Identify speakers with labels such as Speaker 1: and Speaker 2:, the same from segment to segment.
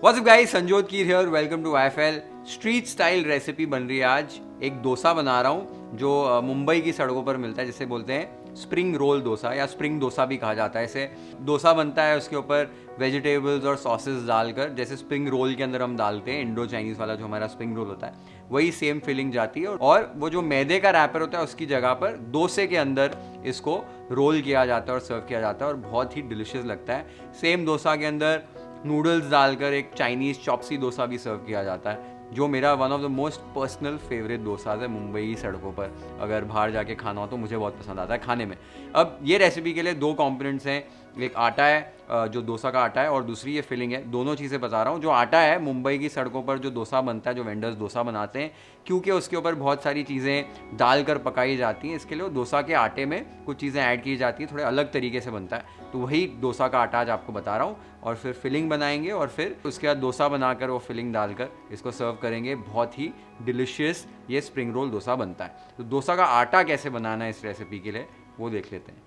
Speaker 1: What's up guys, Sanjyot Keer here, welcome to IFL. Street style recipe बन रही है आज। एक डोसा बना रहा हूँ जो मुंबई की सड़कों पर मिलता है, जिसे बोलते हैं स्प्रिंग रोल डोसा या स्प्रिंग डोसा भी कहा जाता है। इसे डोसा बनता है, उसके ऊपर वेजिटेबल्स और सॉसेस डालकर, जैसे स्प्रिंग रोल के अंदर हम डालते हैं इंडो चाइनीज़ वाला जो हमारा स्प्रिंग रोल होता है, वही सेम फीलिंग जाती है। और वो जो मैदे का रैपर होता है उसकी जगह पर डोसे के अंदर इसको रोल किया जाता है और सर्व किया जाता है और बहुत ही डिलिशियस लगता है। सेम डोसा के अंदर नूडल्स डालकर एक चाइनीज़ चॉप्सी डोसा भी सर्व किया जाता है, जो मेरा one of the most personal favourite dosas है मुंबई की सड़कों पर। अगर बाहर जाके खाना हो तो मुझे बहुत पसंद आता है खाने में। अब ये रेसिपी के लिए दो कंपोनेंट्स हैं, एक आटा है जो डोसा का आटा है, और दूसरी ये फिलिंग है। दोनों चीज़ें बता रहा हूँ। जो आटा है, मुंबई की सड़कों पर जो डोसा बनता है, जो वेंडर्स डोसा बनाते हैं, क्योंकि उसके ऊपर बहुत सारी चीज़ें डालकर पकाई जाती हैं, इसके लिए डोसा के आटे में कुछ चीज़ें ऐड की जाती हैं, थोड़े अलग तरीके से बनता है। तो वही डोसा का आटा आज आपको बता रहा हूँ, और फिर फिलिंग बनाएंगे और फिर उसके बाद डोसा बनाकर वो फिलिंग डालकर इसको सर्व करेंगे। बहुत ही डिलिशियस ये स्प्रिंग रोल डोसा बनता है। तो डोसा का आटा कैसे बनाना है इस रेसिपी के लिए, वो देख लेते हैं।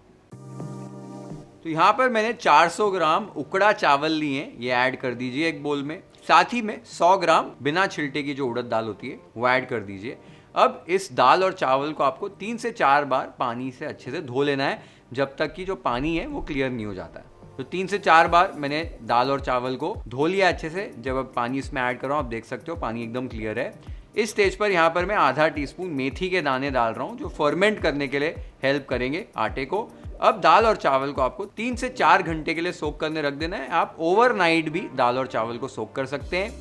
Speaker 1: तो यहाँ पर मैंने 400 ग्राम उकड़ा चावल लिए हैं, ये ऐड कर दीजिए एक बोल में। साथ ही में 100 ग्राम बिना छिलटे की जो उड़द दाल होती है वो ऐड कर दीजिए। अब इस दाल और चावल को आपको 3 से 4 बार पानी से अच्छे से धो लेना है, जब तक कि जो पानी है वो क्लियर नहीं हो जाता है। तो 3 से 4 बार मैंने दाल और चावल को धो लिया अच्छे से। जब अब पानी इसमें ऐड कर रहा हूँ, आप देख सकते हो पानी एकदम क्लियर है। इस स्टेज पर यहाँ पर मैं आधा टीस्पून मेथी के दाने डाल रहा हूँ, जो फर्मेंट करने के लिए हेल्प करेंगे आटे को। अब दाल और चावल को आपको 3 से 4 घंटे के लिए सोक करने रख देना है। आप ओवरनाइट भी दाल और चावल को सोक कर सकते हैं।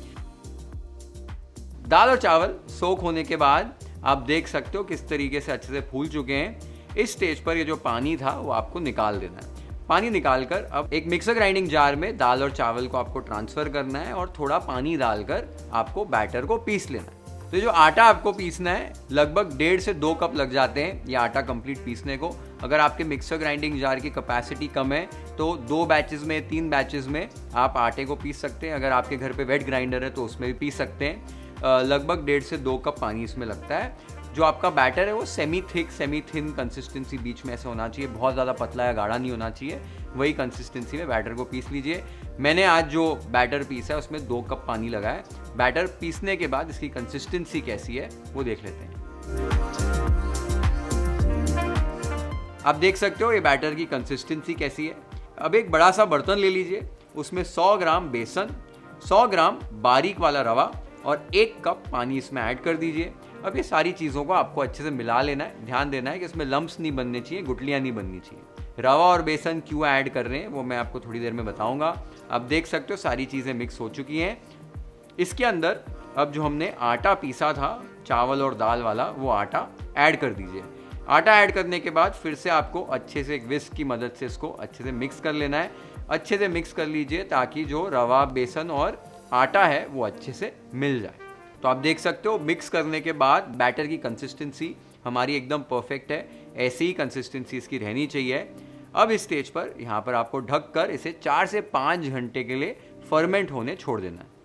Speaker 1: दाल और चावल सोक होने के बाद आप देख सकते हो किस तरीके से अच्छे से फूल चुके हैं। इस स्टेज पर ये जो पानी था वो आपको निकाल देना है। पानी निकालकर अब एक मिक्सर ग्राइंडिंग जार में दाल और चावल को आपको ट्रांसफर करना है और थोड़ा पानी डालकर आपको बैटर को पीस लेना है। तो जो आटा आपको पीसना है, लगभग 1.5 से 2 कप लग जाते हैं ये आटा कंप्लीट पीसने को। अगर आपके मिक्सर ग्राइंडिंग जार की कैपेसिटी कम है तो 2 बैचेस में, 3 बैचेस में आप आटे को पीस सकते हैं। अगर आपके घर पे वेट ग्राइंडर है तो उसमें भी पीस सकते हैं। लगभग 1.5 से 2 कप पानी इसमें लगता है। जो आपका बैटर है वो semi thick, semi thin consistency बीच में ऐसा होना चाहिए, बहुत ज़्यादा पतला या गाढ़ा नहीं होना चाहिए। वही कंसिस्टेंसी में बैटर को पीस लीजिए। मैंने आज जो बैटर पीसा है उसमें 2 कप पानी लगा है। बैटर पीसने के बाद इसकी कंसिस्टेंसी कैसी है वो देख लेते हैं। आप देख सकते हो ये बैटर की कंसिस्टेंसी कैसी है। अब एक बड़ा सा बर्तन ले लीजिए, उसमें 100 ग्राम बेसन, 100 ग्राम बारीक वाला रवा और 1 कप पानी इसमें ऐड कर दीजिए। अब ये सारी चीज़ों को आपको अच्छे से मिला लेना है। ध्यान देना है कि इसमें लम्प्स नहीं बनने चाहिए, गुठलियाँ नहीं बननी चाहिए। रवा और बेसन क्यों ऐड कर रहे हैं वो मैं आपको थोड़ी देर में बताऊंगा। आप देख सकते हो सारी चीज़ें मिक्स हो चुकी हैं। इसके अंदर अब जो हमने आटा पीसा था चावल और दाल वाला, वो आटा ऐड कर दीजिए। आटा ऐड करने के बाद फिर से आपको अच्छे से एक विस्क की मदद से इसको अच्छे से मिक्स कर लेना है। अच्छे से मिक्स कर लीजिए ताकि जो रवा, बेसन और आटा है वो अच्छे से मिल जाए। तो आप देख सकते हो मिक्स करने के बाद बैटर की कंसिस्टेंसी हमारी एकदम परफेक्ट है। ऐसी ही कंसिस्टेंसी इसकी रहनी चाहिए। अब इस स्टेज पर यहाँ पर आपको ढककर इसे 4 से 5 घंटे के लिए फर्मेंट होने छोड़ देना है।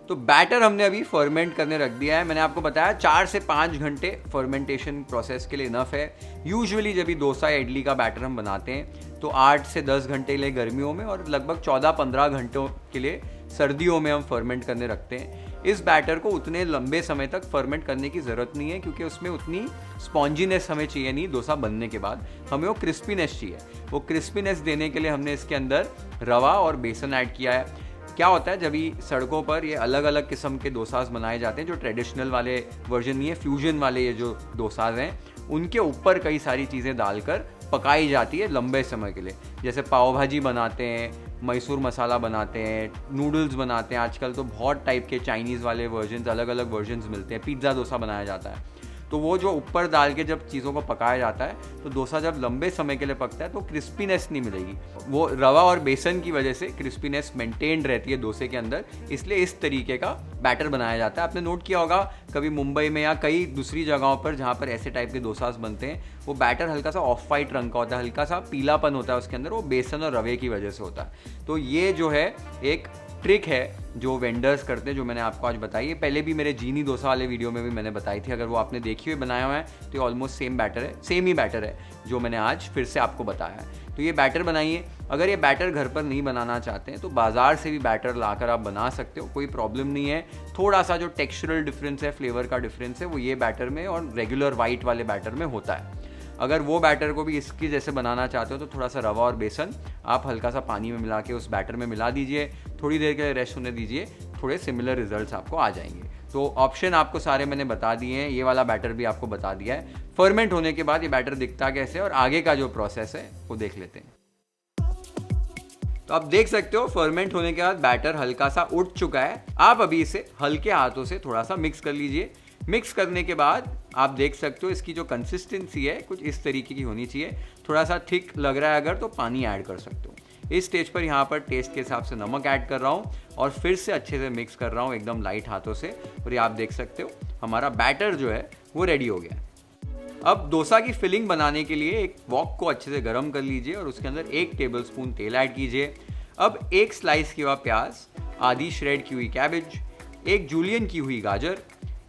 Speaker 1: तो बैटर हमने अभी फर्मेंट करने रख दिया है। मैंने आपको बताया 4 से 5 घंटे फर्मेंटेशन प्रोसेस के लिए इनफ है। यूजुअली जब भी डोसा या इडली का बैटर हम बनाते हैं तो 8 से 10 घंटे के लिए गर्मियों में और लगभग 14-15 घंटों के लिए सर्दियों में हम फर्मेंट करने रखते हैं। इस बैटर को उतने लंबे समय तक फर्मेंट करने की ज़रूरत नहीं है, क्योंकि उसमें उतनी स्पॉन्जीनेस हमें चाहिए नहीं। डोसा बनने के बाद हमें वो क्रिस्पीनेस चाहिए। वो क्रिस्पीनेस देने के लिए हमने इसके अंदर रवा और बेसन ऐड किया है। क्या होता है, जब ये सड़कों पर ये अलग अलग किस्म के डोसाज बनाए जाते हैं, जो ट्रेडिशनल वाले वर्जन नहीं है, फ्यूजन वाले ये जो डोसाज हैं, उनके ऊपर कई सारी चीज़ें डालकर पकाई जाती है लंबे समय के लिए। जैसे पाव भाजी बनाते हैं, मैसूर मसाला बनाते हैं, नूडल्स बनाते हैं। आजकल तो बहुत टाइप के चाइनीज़ वाले वर्जन्स, अलग अलग वर्जन्स मिलते हैं। पिज़्ज़ा डोसा बनाया जाता है। तो वो जो ऊपर डाल के जब चीज़ों को पकाया जाता है तो डोसा जब लंबे समय के लिए पकता है तो क्रिस्पीनेस नहीं मिलेगी। वो रवा और बेसन की वजह से क्रिस्पीनेस मेंटेन्ड रहती है डोसे के अंदर, इसलिए इस तरीके का बैटर बनाया जाता है। आपने नोट किया होगा कभी मुंबई में या कई दूसरी जगहों पर जहाँ पर ऐसे टाइप के डोसास बनते हैं, वो बैटर हल्का सा ऑफ वाइट रंग का होता है, हल्का सा पीलापन होता है उसके अंदर, वो बेसन और रवे की वजह से होता है। तो ये जो है एक ट्रिक है जो वेंडर्स करते हैं, जो मैंने आपको आज बताई है। पहले भी मेरे जीनी डोसा वाले वीडियो में भी मैंने बताई थी, अगर वो आपने देखी हुई बनाया हुआ है तो ये ऑलमोस्ट सेम ही बैटर है जो मैंने आज फिर से आपको बताया है। तो ये बैटर बनाइए। अगर ये बैटर घर पर नहीं बनाना चाहते हैं तो बाज़ार से भी बैटर लाकर आप बना सकते हो, कोई प्रॉब्लम नहीं है। थोड़ा सा जो टेक्सचरल डिफरेंस है, फ्लेवर का डिफरेंस है, वो ये बैटर में और रेगुलर वाइट वाले बैटर में होता है। अगर वो बैटर को भी इसकी जैसे बनाना चाहते हो तो थोड़ा सा रवा और बेसन आप हल्का सा पानी में मिला के उस बैटर में मिला दीजिए, थोड़ी देर के लिए रेस्ट होने दीजिए, थोड़े सिमिलर रिजल्ट्स आपको आ जाएंगे। तो ऑप्शन आपको सारे मैंने बता दिए हैं, ये वाला बैटर भी आपको बता दिया है। फर्मेंट होने के बाद ये बैटर दिखता कैसे और आगे का जो प्रोसेस है वो देख लेते हैं। तो आप देख सकते हो फर्मेंट होने के बाद बैटर हल्का सा उठ चुका है। आप अभी इसे हल्के हाथों से थोड़ा सा मिक्स कर लीजिए। मिक्स करने के बाद आप देख सकते हो इसकी जो कंसिस्टेंसी है कुछ इस तरीके की होनी चाहिए। थोड़ा सा थिक लग रहा है अगर तो पानी ऐड कर सकते हो। इस स्टेज पर यहाँ पर टेस्ट के हिसाब से नमक ऐड कर रहा हूँ और फिर से अच्छे से मिक्स कर रहा हूँ एकदम लाइट हाथों से। और ये आप देख सकते हो हमारा बैटर जो है वो रेडी हो गया। अब डोसा की फिलिंग बनाने के लिए एक वॉक को अच्छे से गर्म कर लीजिए और उसके अंदर 1 टेबलस्पून तेल ऐड कीजिए। अब 1 स्लाइस किया हुआ प्याज, आधी श्रेड की हुई कैबेज, 1 जूलियन की हुई गाजर,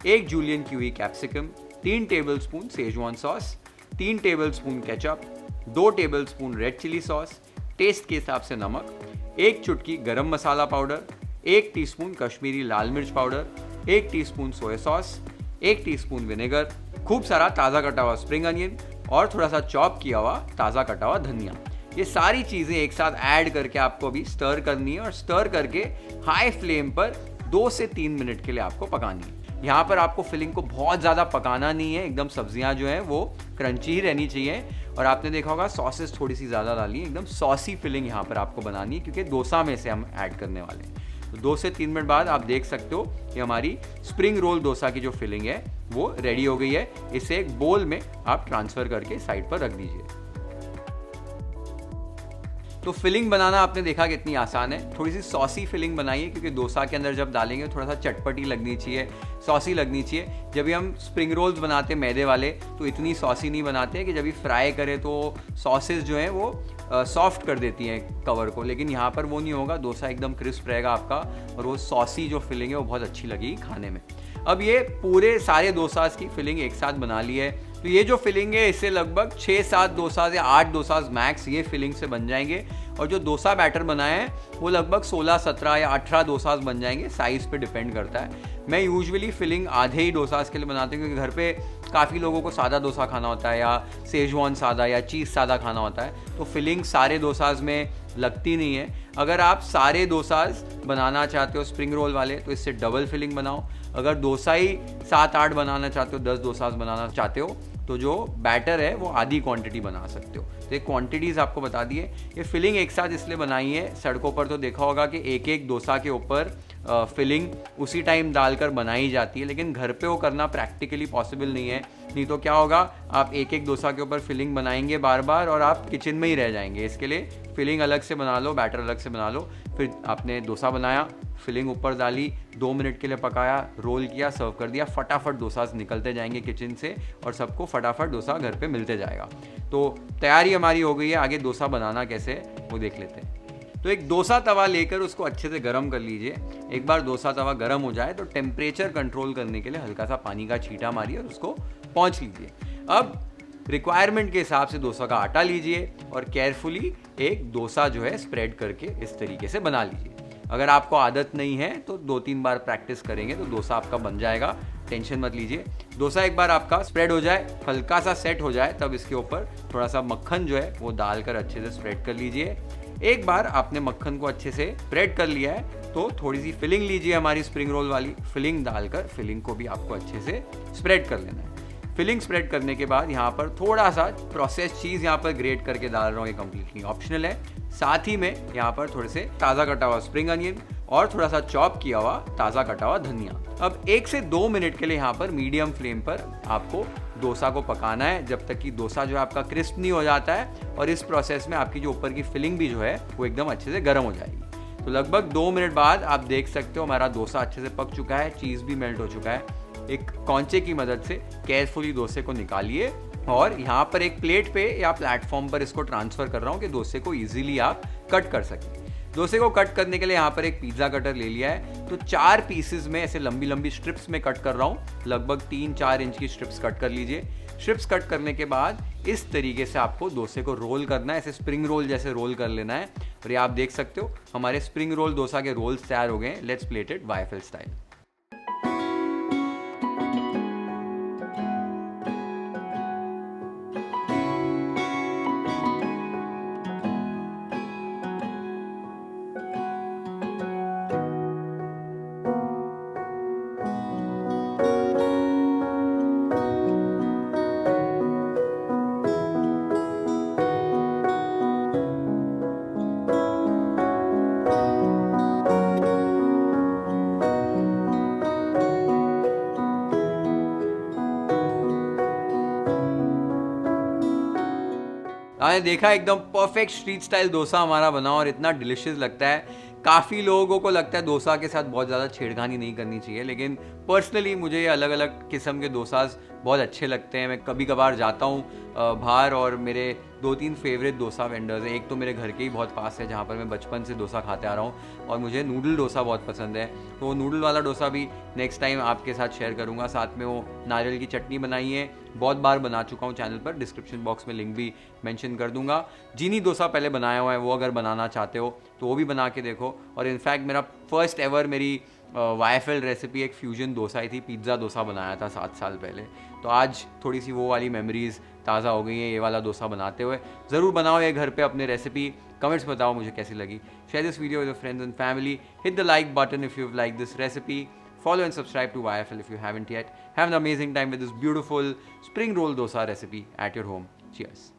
Speaker 1: 1 जूलियन की हुई capsicum, 3 tablespoon schezwan sauce, 3 tablespoon ketchup, 2 tablespoon red chilli sauce, taste के हिसाब से नमक, 1 चुटकी गरम मसाला पाउडर, 1 टीस्पून कश्मीरी लाल मिर्च powder, 1 teaspoon soya sauce, 1 teaspoon vinegar, खूब सारा ताज़ा कटा हुआ स्प्रिंग अनियन और थोड़ा सा चॉप किया हुआ ताज़ा कटा हुआ धनिया। ये सारी चीज़ें एक साथ ऐड करके आपको अभी स्टर करनी है और स्टर करके हाई फ्लेम पर 2 से 3 मिनट के लिए आपको पकानी है। यहाँ पर आपको फिलिंग को बहुत ज़्यादा पकाना नहीं है, एकदम सब्जियाँ जो हैं वो क्रंची ही रहनी चाहिए। और आपने देखा होगा सॉसेस थोड़ी सी ज़्यादा डाली है, एकदम सॉसी फिलिंग यहाँ पर आपको बनानी है क्योंकि डोसा में से हम ऐड करने वाले हैं। तो 2 से 3 मिनट बाद आप देख सकते हो कि हमारी स्प्रिंग रोल डोसा की जो फिलिंग है वो रेडी हो गई है। इसे एक बोल में आप ट्रांसफ़र करके साइड पर रख दीजिए। तो फिलिंग बनाना आपने देखा कितनी आसान है। थोड़ी सी सॉसी फिलिंग बनाइए क्योंकि डोसा के अंदर जब डालेंगे थोड़ा सा चटपटी लगनी चाहिए, सॉसी लगनी चाहिए। जब भी हम स्प्रिंग रोल्स बनाते हैं मैदे वाले तो इतनी सॉसी नहीं बनाते कि जब भी फ्राई करें तो सॉसेस जो हैं वो सॉफ्ट कर देती हैं कवर को, लेकिन यहाँ पर वो नहीं होगा। डोसा एकदम क्रिस्प रहेगा आपका और वो सॉसी जो फिलिंग है वो बहुत अच्छी लगेगी खाने में। अब ये पूरे सारे डोसास की फिलिंग एक साथ बना ली है। तो ये जो फिलिंग है इससे लगभग 6-7 डोसाज या 8 डोसाज मैक्स ये फिलिंग से बन जाएंगे। और जो डोसा बैटर बनाए हैं वो लगभग 16-17 या 18 डोसाज बन जाएंगे, साइज़ पे डिपेंड करता है। मैं यूजुअली फिलिंग आधे ही डोसाज के लिए बनाती हूँ क्योंकि घर पे काफ़ी लोगों को सादा डोसा खाना होता है या सेजवान सादा या चीज़ सादा खाना होता है, तो फिलिंग सारे डोसाज में लगती नहीं है। अगर आप सारे डोसाज बनाना चाहते हो स्प्रिंग रोल वाले तो इससे डबल फिलिंग बनाओ। अगर डोसा ही 7-8 बनाना चाहते हो, 10 डोसाज बनाना चाहते हो तो जो बैटर है वो आधी क्वांटिटी बना सकते हो। तो ये क्वांटिटीज़ आपको बता दिए। ये फिलिंग एक साथ इसलिए बनाई है, सड़कों पर तो देखा होगा कि एक एक डोसा के ऊपर फिलिंग उसी टाइम डालकर बनाई जाती है, लेकिन घर पे वो करना प्रैक्टिकली पॉसिबल नहीं है। नहीं तो क्या होगा, आप एक एक डोसा के ऊपर फिलिंग बनाएंगे बार बार और आप किचन में ही रह जाएंगे। इसके लिए फिलिंग अलग से बना लो, बैटर अलग से बना लो। फिर आपने डोसा बनाया, फिलिंग ऊपर डाली, 2 मिनट के लिए पकाया, रोल किया, सर्व कर दिया। फटाफट डोसा निकलते जाएंगे किचन से और सबको फटाफट डोसा घर पे मिलते जाएगा। तो तैयारी हमारी हो गई है। आगे डोसा बनाना कैसे है वो देख लेते हैं। तो एक डोसा तवा लेकर उसको अच्छे से गर्म कर लीजिए। एक बार डोसा तवा गर्म हो जाए तो टेम्परेचर कंट्रोल करने के लिए हल्का सा पानी का छींटा मारिए और उसको पोंछ लीजिए। अब रिक्वायरमेंट के हिसाब से डोसा का आटा लीजिए और केयरफुली एक डोसा जो है स्प्रेड करके इस तरीके से बना लीजिए। अगर आपको आदत नहीं है तो 2-3 बार प्रैक्टिस करेंगे तो डोसा आपका बन जाएगा, टेंशन मत लीजिए। डोसा एक बार आपका स्प्रेड हो जाए, हल्का सा सेट हो जाए, तब इसके ऊपर थोड़ा सा मक्खन जो है वो डालकर अच्छे से स्प्रेड कर लीजिए। एक बार आपने मक्खन को अच्छे से स्प्रेड कर लिया है तो थोड़ी सी फिलिंग लीजिए हमारी स्प्रिंग रोल वाली, फिलिंग डालकर फिलिंग को भी आपको अच्छे से स्प्रेड कर लेना है। फिलिंग स्प्रेड करने के बाद यहाँ पर थोड़ा सा प्रोसेस चीज़ यहाँ पर ग्रेट करके डाल रहा हूँ, ये कम्प्लीटली ऑप्शनल है। साथ ही में यहाँ पर थोड़े से ताज़ा कटा हुआ स्प्रिंग अनियन और थोड़ा सा चॉप किया हुआ ताज़ा कटा हुआ धनिया। अब 1 से 2 मिनट के लिए यहाँ पर मीडियम फ्लेम पर आपको डोसा को पकाना है जब तक कि डोसा जो है आपका क्रिस्प नहीं हो जाता है। और इस प्रोसेस में आपकी जो ऊपर की फिलिंग भी जो है वो एकदम अच्छे से गर्म हो जाएगी। तो लगभग 2 मिनट बाद आप देख सकते हो हमारा डोसा अच्छे से पक चुका है, चीज़ भी मेल्ट हो चुका है। एक कौंचे की मदद से केयरफुली डोसे को निकालिए और यहाँ पर एक प्लेट पे या प्लेटफॉर्म पर इसको ट्रांसफ़र कर रहा हूँ कि डोसे को इजीली आप कट कर सकें। डोसे को कट करने के लिए यहाँ पर एक पिज्ज़ा कटर ले लिया है, तो 4 पीसेस में ऐसे लंबी लंबी स्ट्रिप्स में कट कर रहा हूँ। लगभग 3-4 इंच की स्ट्रिप्स कट कर लीजिए। स्ट्रिप्स कट करने के बाद इस तरीके से आपको डोसे को रोल करना है, ऐसे स्प्रिंग रोल जैसे रोल कर लेना है। और ये आप देख सकते हो हमारे स्प्रिंग रोल डोसा के रोल्स तैयार हो गए हैं। Let's plate it YFL style. आपने देखा एकदम परफेक्ट स्ट्रीट स्टाइल डोसा हमारा बना और इतना डिलिशियस लगता है। काफ़ी लोगों को लगता है डोसा के साथ बहुत ज़्यादा छेड़खानी नहीं करनी चाहिए, लेकिन पर्सनली मुझे ये अलग अलग किस्म के डोसास बहुत अच्छे लगते हैं। मैं कभी कभार जाता हूँ बाहर और मेरे 2-3 फेवरेट डोसा वेंडर्स हैं। एक तो मेरे घर के ही बहुत पास है जहाँ पर मैं बचपन से डोसा खाते आ रहा हूँ, और मुझे नूडल डोसा बहुत पसंद है। तो नूडल वाला डोसा भी नेक्स्ट टाइम आपके साथ शेयर करूँगा। साथ में वो नारियल की चटनी बनाई है, बहुत बार बना चुका हूँ चैनल पर, डिस्क्रिप्शन बॉक्स में लिंक भी मेंशन कर दूंगा। चीनी डोसा पहले बनाया हुआ है, वो अगर बनाना चाहते हो तो वो भी बना के देखो। और इनफैक्ट मेरा फर्स्ट एवर मेरी वाईएफएल रेसिपी एक फ्यूजन डोसा ही थी, पिज़्ज़ा डोसा बनाया था 7 साल पहले। तो आज थोड़ी सी वो वाली मेमोरीज ताज़ा हो गई हैं ये वाला डोसा बनाते हुए। ज़रूर बनाओ ये घर पे अपने रेसिपी, कमेंट्स बताओ मुझे कैसी लगी। Share this video with your friends and family, hit the like button if you like this recipe, follow and subscribe to YFL if you haven't yet. Have an amazing time with this beautiful spring roll dosa recipe at your home. Cheers.